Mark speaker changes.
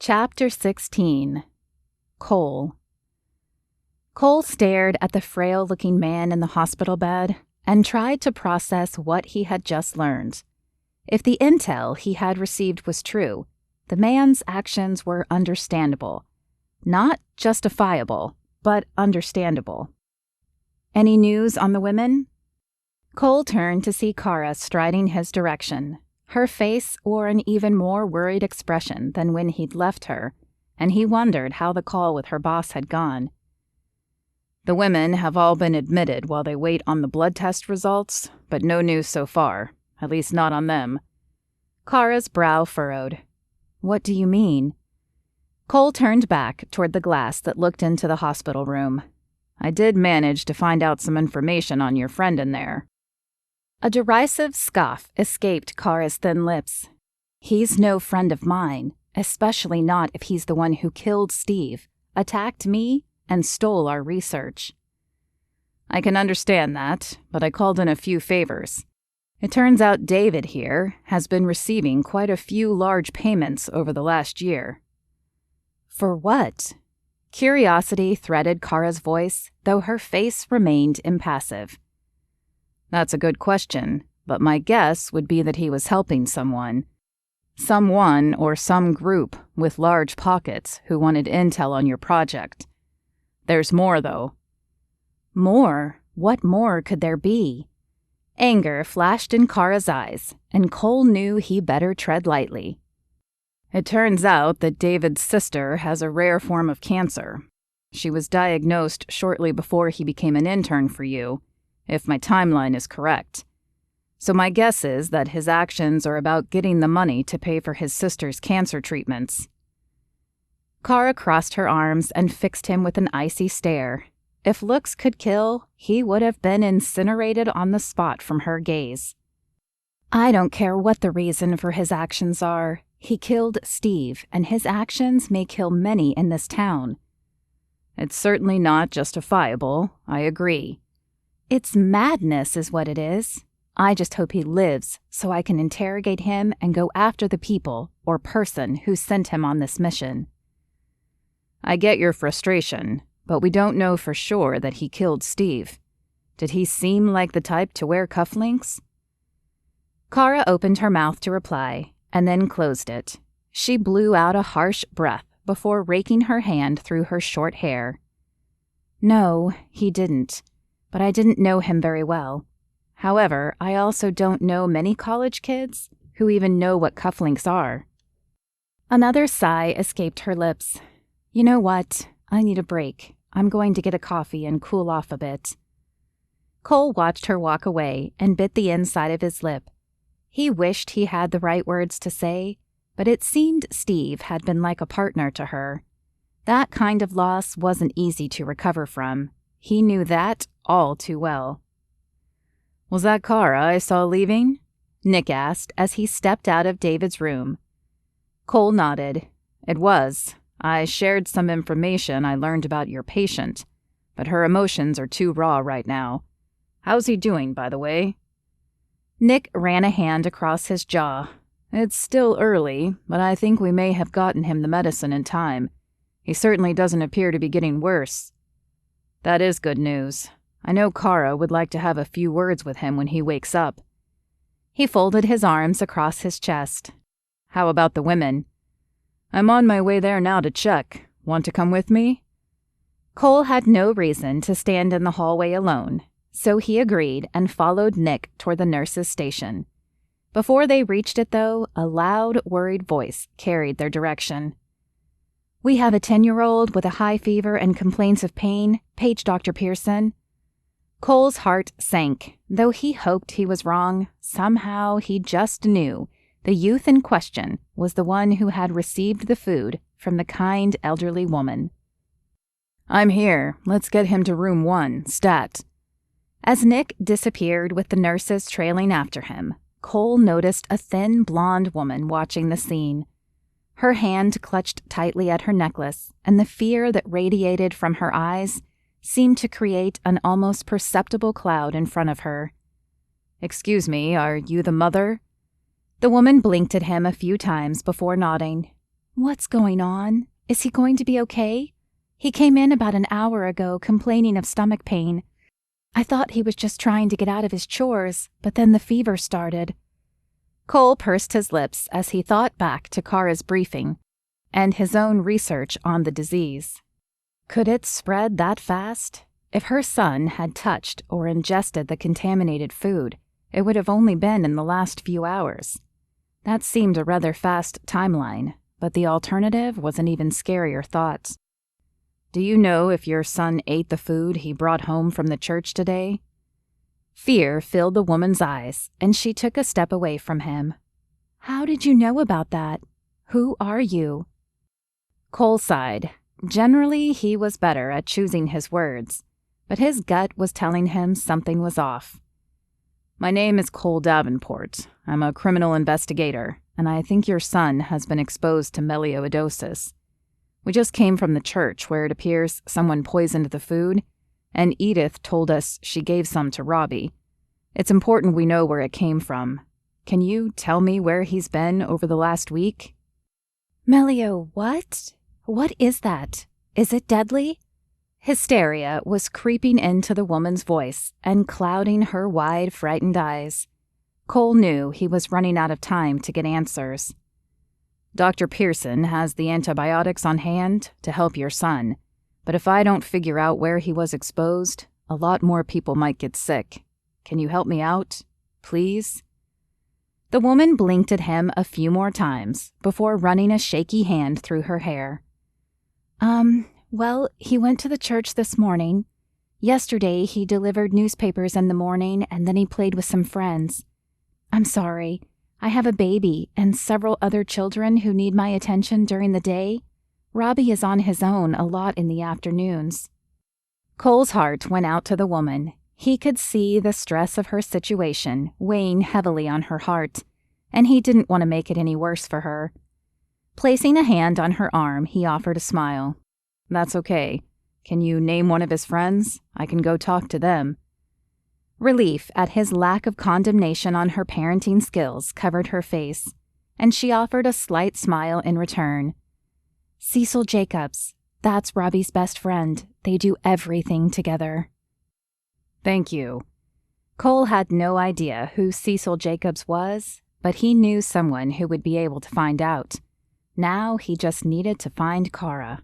Speaker 1: Chapter 16. Cole. Cole stared at the frail-looking man in the hospital bed and tried to process what he had just learned. If the intel he had received was true, the man's actions were understandable. Not justifiable, but understandable. Any news on the women? Cole turned to see Cara striding his direction. Her face wore an even more worried expression than when he'd left her, and he wondered how the call with her boss had gone. The women have all been admitted while they wait on the blood test results, but no news so far, at least not on them. Cara's brow furrowed. What do you mean? Cole turned back toward the glass that looked into the hospital room. I did manage to find out some information on your friend in there. A derisive scoff escaped Cara's thin lips. He's no friend of mine, especially not if he's the one who killed Steve, attacked me, and stole our research. I can understand that, but I called in a few favors. It turns out David here has been receiving quite a few large payments over the last year. For what? Curiosity threaded Cara's voice, though her face remained impassive. That's a good question, but my guess would be that he was helping someone. Someone or some group with large pockets who wanted intel on your project. There's more, though. More? What more could there be? Anger flashed in Cara's eyes, and Cole knew he better tread lightly. It turns out that David's sister has a rare form of cancer. She was diagnosed shortly before he became an intern for you, if my timeline is correct. So my guess is that his actions are about getting the money to pay for his sister's cancer treatments. Cara crossed her arms and fixed him with an icy stare. If looks could kill, he would have been incinerated on the spot from her gaze. I don't care what the reason for his actions are. He killed Steve, and his actions may kill many in this town. It's certainly not justifiable, I agree. It's madness is what it is. I just hope he lives so I can interrogate him and go after the people or person who sent him on this mission. I get your frustration, but we don't know for sure that he killed Steve. Did he seem like the type to wear cufflinks? Cara opened her mouth to reply, and then closed it. She blew out a harsh breath before raking her hand through her short hair. No, he didn't, but I didn't know him very well. However, I also don't know many college kids who even know what cufflinks are. Another sigh escaped her lips. You know what? I need a break. I'm going to get a coffee and cool off a bit. Cole watched her walk away and bit the inside of his lip. He wished he had the right words to say, but it seemed Steve had been like a partner to her. That kind of loss wasn't easy to recover from. He knew that all too well. Was that Cara I saw leaving? Nick asked as he stepped out of David's room. Cole nodded. It was. I shared some information I learned about your patient, but her emotions are too raw right now. How's he doing, by the way? Nick ran a hand across his jaw. It's still early, but I think we may have gotten him the medicine in time. He certainly doesn't appear to be getting worse. That is good news. I know Cara would like to have a few words with him when he wakes up. He folded his arms across his chest. How about the women? I'm on my way there now to check. Want to come with me? Cole had no reason to stand in the hallway alone, so he agreed and followed Nick toward the nurse's station. Before they reached it, though, a loud, worried voice carried their direction. We have a 10-year-old with a high fever and complaints of pain. Page Dr. Pearson. Cole's heart sank. Though he hoped he was wrong, somehow he just knew the youth in question was the one who had received the food from the kind elderly woman. I'm here. Let's get him to room 1, stat. As Nick disappeared with the nurses trailing after him, Cole noticed a thin blonde woman watching the scene. Her hand clutched tightly at her necklace, and the fear that radiated from her eyes seemed to create an almost perceptible cloud in front of her. Excuse me, are you the mother? The woman blinked at him a few times before nodding. What's going on? Is he going to be okay? He came in about an hour ago complaining of stomach pain. I thought he was just trying to get out of his chores, but then the fever started. Cole pursed his lips as he thought back to Cara's briefing and his own research on the disease. Could it spread that fast? If her son had touched or ingested the contaminated food, it would have only been in the last few hours. That seemed a rather fast timeline, but the alternative was an even scarier thought. Do you know if your son ate the food he brought home from the church today? Fear filled the woman's eyes, and she took a step away from him. How did you know about that? Who are you? Cole sighed. Generally, he was better at choosing his words, but his gut was telling him something was off. My name is Cole Davenport. I'm a criminal investigator, and I think your son has been exposed to melioidosis. We just came from the church where it appears someone poisoned the food, and Edith told us she gave some to Robbie. It's important we know where it came from. Can you tell me where he's been over the last week? Melio, what? What is that? Is it deadly? Hysteria was creeping into the woman's voice and clouding her wide, frightened eyes. Cole knew he was running out of time to get answers. Dr. Pearson has the antibiotics on hand to help your son, but if I don't figure out where he was exposed, a lot more people might get sick. Can you help me out? Please? The woman blinked at him a few more times before running a shaky hand through her hair. Well, he went to the church this morning. Yesterday, he delivered newspapers in the morning, and then he played with some friends. I'm sorry. I have a baby and several other children who need my attention during the day. Robbie is on his own a lot in the afternoons. Cole's heart went out to the woman. He could see the stress of her situation weighing heavily on her heart, and he didn't want to make it any worse for her. Placing a hand on her arm, he offered a smile. That's okay. Can you name one of his friends? I can go talk to them. Relief at his lack of condemnation on her parenting skills covered her face, and she offered a slight smile in return. Cecil Jacobs. That's Robbie's best friend. They do everything together. Thank you. Cole had no idea who Cecil Jacobs was, but he knew someone who would be able to find out. Now he just needed to find Cara.